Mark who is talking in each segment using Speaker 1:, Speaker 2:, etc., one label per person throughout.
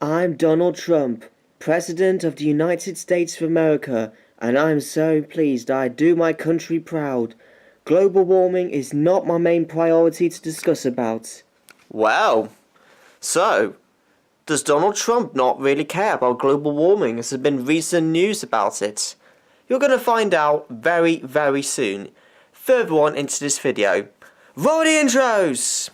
Speaker 1: I'm Donald Trump, President of the United States of America, and I'm so pleased I do my country proud. Global warming is not my main priority to discuss about.
Speaker 2: Well, so, does Donald Trump not really care about global warming as there's been recent news about it? You're going to find out very, very soon. Further on into this video. Roll the intros!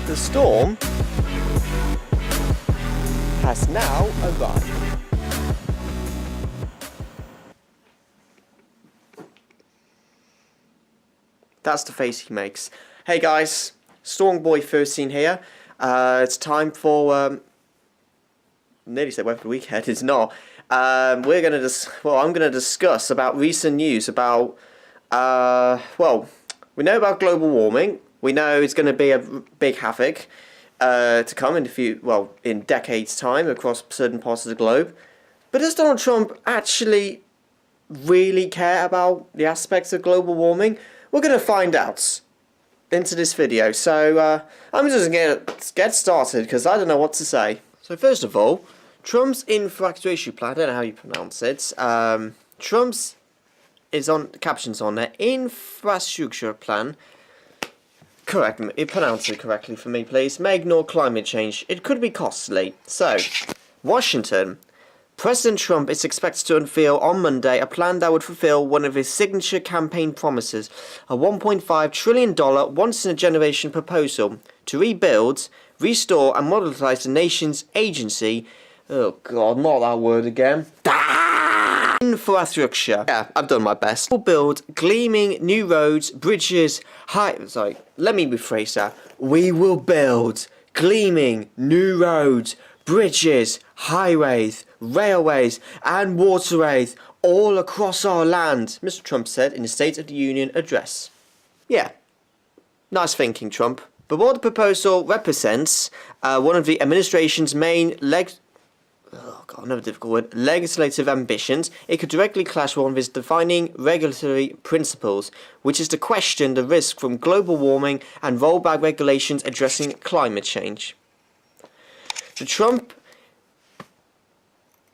Speaker 2: The storm has now arrived. That's the face he makes. Hey guys, Stormboy13 here. It's time for nearly said weather for the weekend. It's not. I'm gonna discuss about recent news about we know about global warming. We know it's going to be a big havoc to come in decades' time across certain parts of the globe. But does Donald Trump actually really care about the aspects of global warming? We're going to find out into this video. So I'm just going to get started because I don't know what to say. So first of all, Trump's infrastructure plan, I don't know how you pronounce it. Trump's is on captions on there. Infrastructure plan. Correct, pronounce it correctly for me, please. May ignore climate change. It could be costly. So, Washington. President Trump is expected to unveil on Monday a plan that would fulfill one of his signature campaign promises, a $1.5 trillion once-in-a-generation proposal to rebuild, restore and modernize the nation's agency. Oh god, not that word again. Infrastructure. Yeah, I've done my best. We'll build gleaming new roads, bridges, let me rephrase that. We will build gleaming new roads, bridges, highways, railways, and waterways all across our land, Mr. Trump said in his State of the Union address. Yeah, nice thinking, Trump. But what the proposal represents, one of the administration's main legislative ambitions, it could directly clash with one of his defining regulatory principles, which is to question the risk from global warming and roll back regulations addressing climate change. The Trump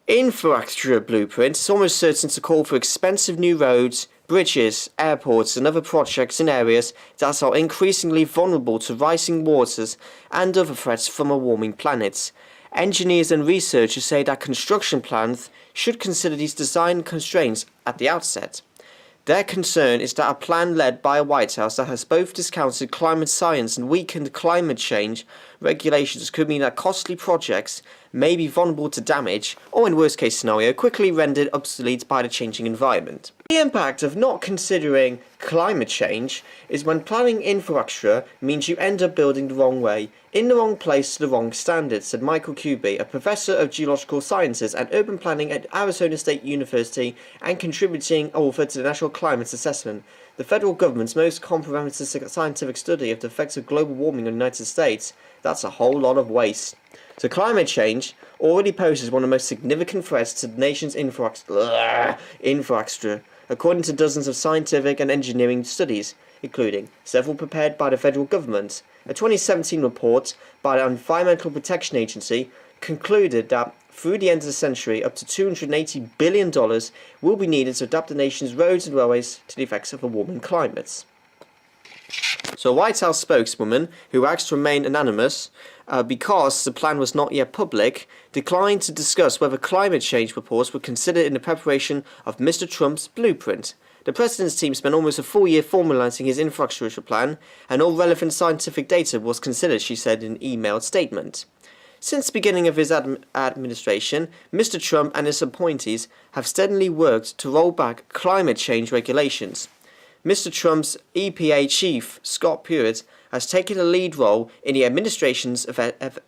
Speaker 2: infrastructure blueprint is almost certain to call for expensive new roads, bridges, airports and other projects in areas that are increasingly vulnerable to rising waters and other threats from a warming planet. Engineers and researchers say that construction plans should consider these design constraints at the outset. Their concern is that a plan led by a White House that has both discounted climate science and weakened climate change regulations could mean that costly projects may be vulnerable to damage, or in worst case scenario, quickly rendered obsolete by the changing environment. The impact of not considering climate change is when planning infrastructure means you end up building the wrong way, in the wrong place to the wrong standards, said Michael Kuby, a professor of geological sciences and urban planning at Arizona State University and contributing author to the National Climate Assessment, the federal government's most comprehensive scientific study of the effects of global warming in the United States. That's a whole lot of waste. So climate change already poses one of the most significant threats to the nation's infrastructure, according to dozens of scientific and engineering studies, including several prepared by the federal government. A 2017 report by the Environmental Protection Agency concluded that through the end of the century, up to $280 billion will be needed to adapt the nation's roads and railways to the effects of a warming climate. So a White House spokeswoman, who asked to remain anonymous because the plan was not yet public, declined to discuss whether climate change reports were considered in the preparation of Mr. Trump's blueprint. The President's team spent almost a full year formalising his infrastructure plan, and all relevant scientific data was considered, she said in an emailed statement. Since the beginning of his administration, Mr. Trump and his appointees have steadily worked to roll back climate change regulations. Mr. Trump's EPA chief, Scott Pruitt, has taken a lead role in the administration's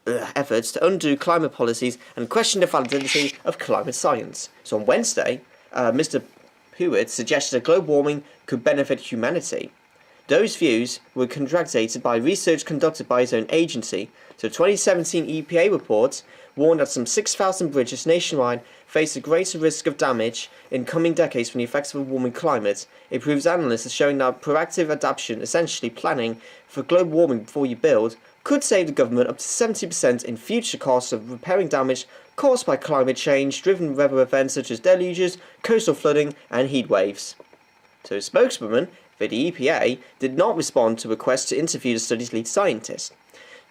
Speaker 2: efforts to undo climate policies and question the validity of climate science. So on Wednesday, Mr. Pruitt suggested that global warming could benefit humanity. Those views were contradicted by research conducted by his own agency. So, a 2017 EPA report warned that some 6,000 bridges nationwide face a greater risk of damage in coming decades from the effects of a warming climate. It proves analysts are showing that proactive adaptation, essentially planning for global warming before you build, could save the government up to 70% in future costs of repairing damage caused by climate change-driven weather events such as deluges, coastal flooding, and heat waves. So, a spokeswoman for the EPA did not respond to requests to interview the study's lead scientist.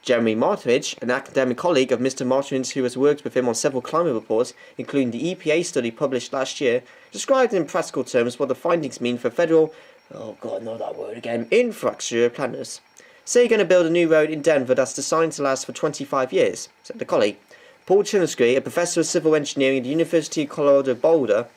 Speaker 2: Jeremy Martridge, an academic colleague of Mr. Martridge who has worked with him on several climate reports, including the EPA study published last year, described in practical terms what the findings mean for federal, infrastructure planners. Say you're going to build a new road in Denver that's designed to last for 25 years, said the colleague. Paul Chininsky, a professor of civil engineering at the University of Colorado Boulder,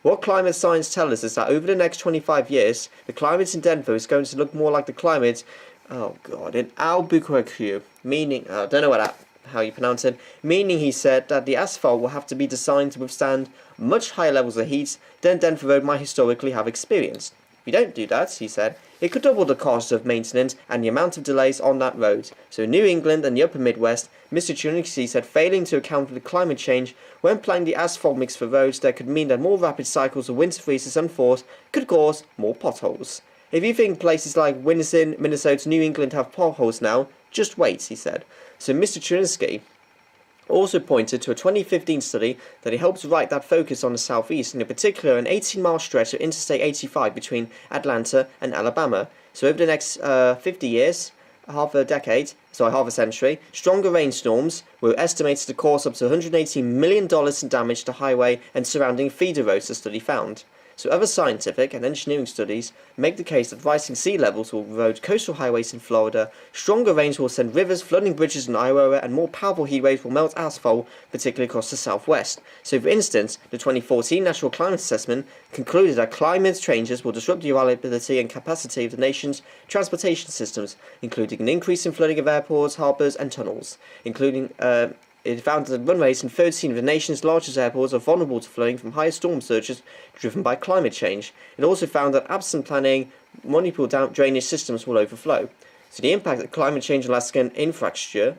Speaker 2: what climate science tells us is that over the next 25 years, the climate in Denver is going to look more like the climate, in Albuquerque, meaning, I don't know how you pronounce it, meaning he said that the asphalt will have to be designed to withstand much higher levels of heat than Denver Road might historically have experienced. If you don't do that, he said, it could double the cost of maintenance and the amount of delays on that road. So in New England and the upper Midwest, Mr. Chininsky said failing to account for the climate change when planning the asphalt mix for roads that could mean that more rapid cycles of winter freezes unforced could cause more potholes. If you think places like Windsor, Minnesota, New England have potholes now, just wait, he said. So Mr. Chininsky also pointed to a 2015 study that he helped write that focus on the southeast, and in particular an 18-mile stretch of Interstate 85 between Atlanta and Alabama. So over the next 50 years, half a century, stronger rainstorms were estimated to cause up to $118 million in damage to highway and surrounding feeder roads, the study found. So other scientific and engineering studies make the case that rising sea levels will erode coastal highways in Florida, stronger rains will send rivers flooding bridges in Iowa, and more powerful heat waves will melt asphalt, particularly across the southwest. So for instance, the 2014 National Climate Assessment concluded that climate changes will disrupt the reliability and capacity of the nation's transportation systems, including an increase in flooding of airports, harbours and tunnels, It found that runways in 13 of the nation's largest airports are vulnerable to flooding from higher storm surges driven by climate change. It also found that absent planning, multiple drainage systems will overflow. So the impact of climate change on Alaskan infrastructure,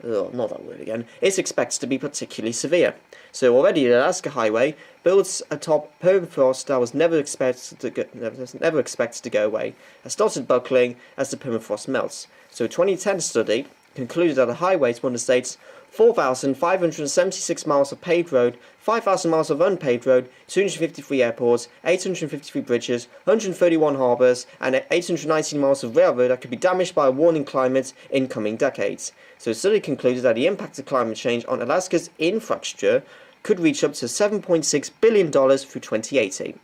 Speaker 2: is expected to be particularly severe. So already the Alaska Highway builds atop permafrost that was never expected to go away, has started buckling as the permafrost melts. So a 2010 study concluded that the highway is one of the state's 4,576 miles of paved road, 5,000 miles of unpaved road, 253 airports, 853 bridges, 131 harbours, and 819 miles of railroad that could be damaged by a warming climate in coming decades. So the study concluded that the impact of climate change on Alaska's infrastructure could reach up to $7.6 billion through 2080.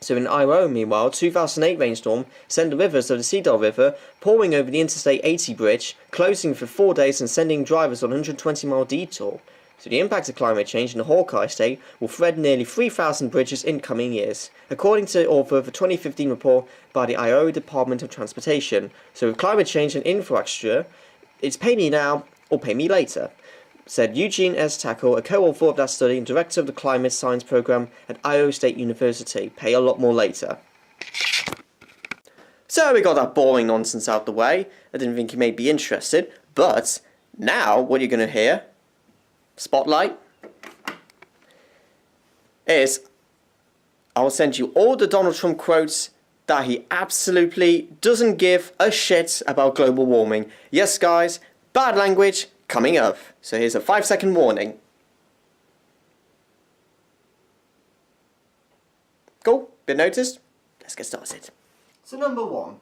Speaker 2: So in Iowa, meanwhile, 2008 rainstorm sent the rivers of the Cedar River pouring over the Interstate 80 bridge, closing for 4 days and sending drivers on a 120-mile detour. So the impact of climate change in the Hawkeye State will threaten nearly 3,000 bridges in coming years, according to the author of a 2015 report by the Iowa Department of Transportation. So with climate change and infrastructure, it's pay me now or pay me later, said Eugene S. Tackle, a co-author of that study and director of the Climate Science Program at Iowa State University. Pay a lot more later. So we got that boring nonsense out the way. I didn't think you may be interested, but now what you're going to hear, spotlight, is I'll send you all the Donald Trump quotes that he absolutely doesn't give a shit about global warming. Yes, guys, bad language coming up. So here's a 5-second warning. Cool? Been noticed? Let's get started. So number 1.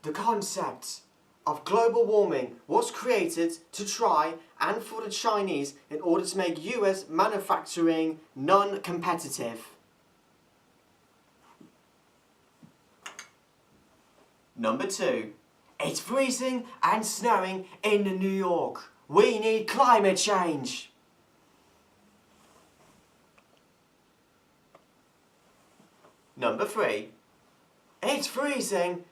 Speaker 2: The concept of global warming was created to try and for the Chinese in order to make US manufacturing non-competitive. Number 2. It's freezing and snowing in New York. We need climate change. Number 3. It's freezing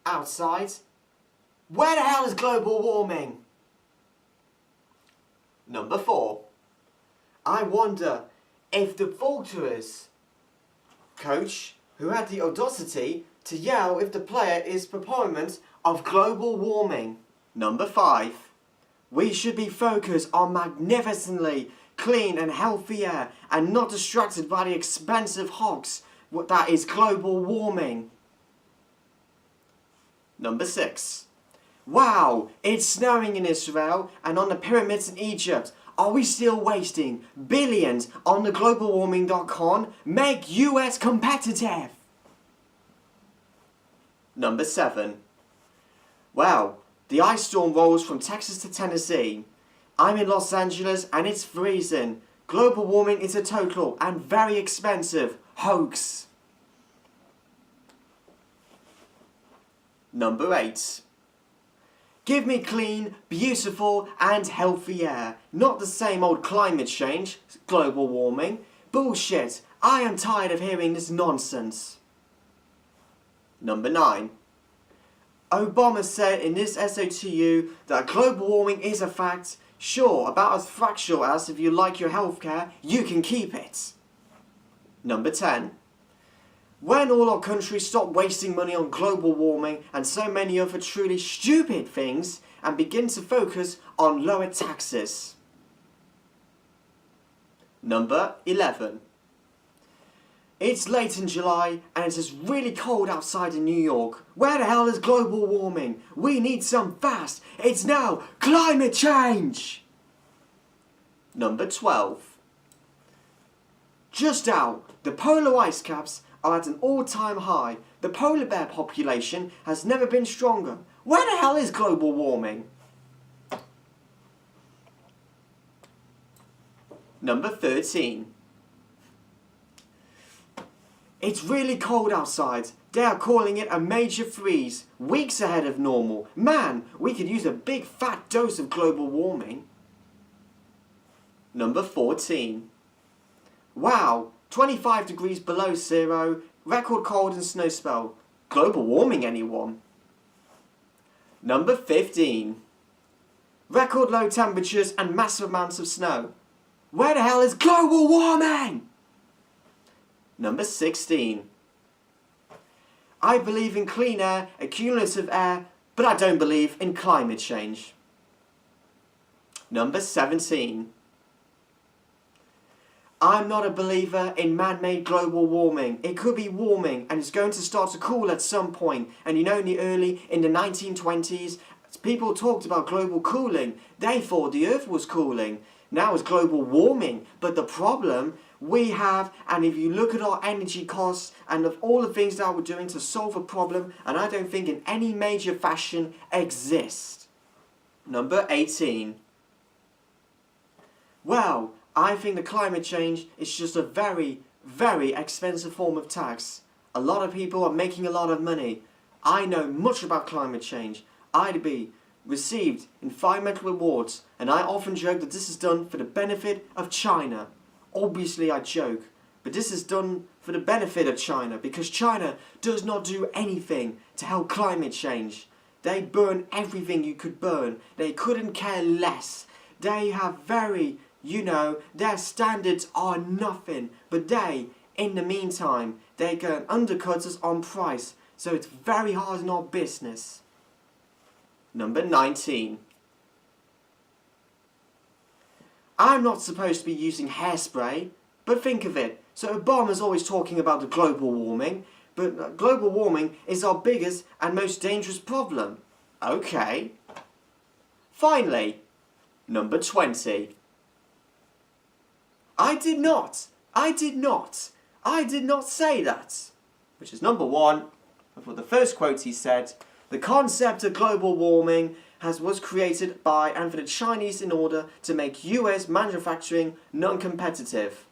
Speaker 2: outside. Where the hell is global warming? Number 4. I wonder if the Vultures coach who had the audacity to yell if the player is proponent of global warming. Number 5. We should be focused on magnificently clean and healthy air and not distracted by the expensive hogs that is global warming. Number 6. Wow, it's snowing in Israel and on the pyramids in Egypt. Are we still wasting billions on the globalwarming.com? Make US competitive! Number 7. Wow, the ice storm rolls from Texas to Tennessee. I'm in Los Angeles and it's freezing. Global warming is a total and very expensive hoax. Number 8. Give me clean, beautiful and healthy air. Not the same old climate change, global warming. Bullshit. I am tired of hearing this nonsense. Number 9. Obama said in this essay to you that global warming is a fact. Sure, about as fractional as if you like your healthcare, you can keep it. Number 10. When all our countries stop wasting money on global warming and so many other truly stupid things and begin to focus on lower taxes. Number 11. It's late in July and it is really cold outside in New York. Where the hell is global warming? We need some fast. It's now climate change. Number 12. Just out, the polar ice caps are at an all-time high. The polar bear population has never been stronger. Where the hell is global warming? Number 13. It's really cold outside. They are calling it a major freeze, weeks ahead of normal. Man, we could use a big fat dose of global warming. Number 14. Wow, 25 degrees below zero, record cold and snow spell. Global warming, anyone? Number 15. Record low temperatures and massive amounts of snow. Where the hell is global warming? Number 16. I believe in clean air, accumulative air, but I don't believe in climate change. Number 17. I'm not a believer in man-made global warming. It could be warming and it's going to start to cool at some point. And you know, in the 1920s, people talked about global cooling. They thought the earth was cooling. Now it's global warming. But the problem we have, and if you look at our energy costs and of all the things that we're doing to solve a problem, and I don't think in any major fashion exist. Number 18. Well, I think the climate change is just a very, very expensive form of tax. A lot of people are making a lot of money. I know much about climate change. IDB received environmental awards, and I often joke that this is done for the benefit of China. Obviously I joke, but this is done for the benefit of China because China does not do anything to help climate change. They burn everything you could burn. They couldn't care less. They have very, their standards are nothing, but they, in the meantime, they can undercut us on price, so it's very hard in our business. Number 19. I'm not supposed to be using hairspray, but think of it. So Obama's always talking about the global warming, but global warming is our biggest and most dangerous problem. Okay. Finally, number 20. I did not say that. Which is number 1, for the first quote he said, the concept of global warming was created by and for the Chinese in order to make US manufacturing non-competitive.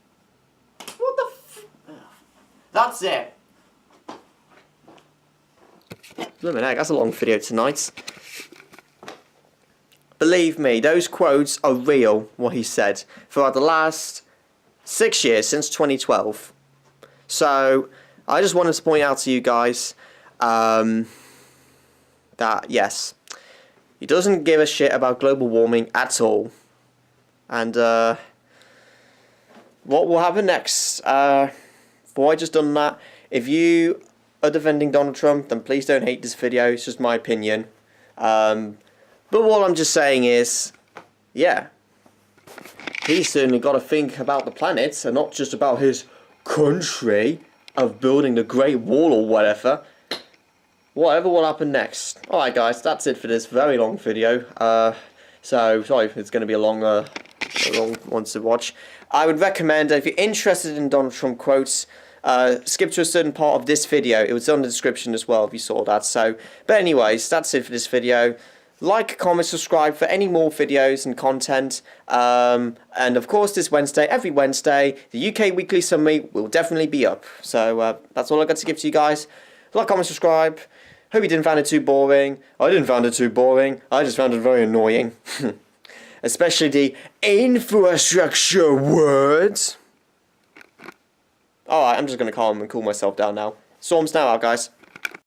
Speaker 2: What the That's it. Blimmin' heck, that's a long video tonight. believe me, those quotes are real, what he said, throughout the last 6 years, since 2012. So, I just wanted to point out to you guys that, yes, he doesn't give a shit about global warming at all. And, what will happen next? Before I just done that, if you are defending Donald Trump, then please don't hate this video. It's just my opinion. But what I'm just saying is, yeah, he's certainly got to think about the planet and not just about his country of building the Great Wall or whatever. Whatever will happen next. Alright guys, that's it for this very long video. So, sorry if it's going to be a long one to watch. I would recommend, if you're interested in Donald Trump quotes, skip to a certain part of this video. It was on the description as well if you saw that. So, but anyways, that's it for this video. Like, comment, subscribe for any more videos and content. And of course, this Wednesday, every Wednesday, the UK Weekly Summary will definitely be up. So that's all I got to give to you guys. Like, comment, subscribe. Hope you didn't find it too boring. I didn't find it too boring. I just found it very annoying. Especially the infrastructure words. Alright, I'm just going to calm and cool myself down now. Storm's now out, guys.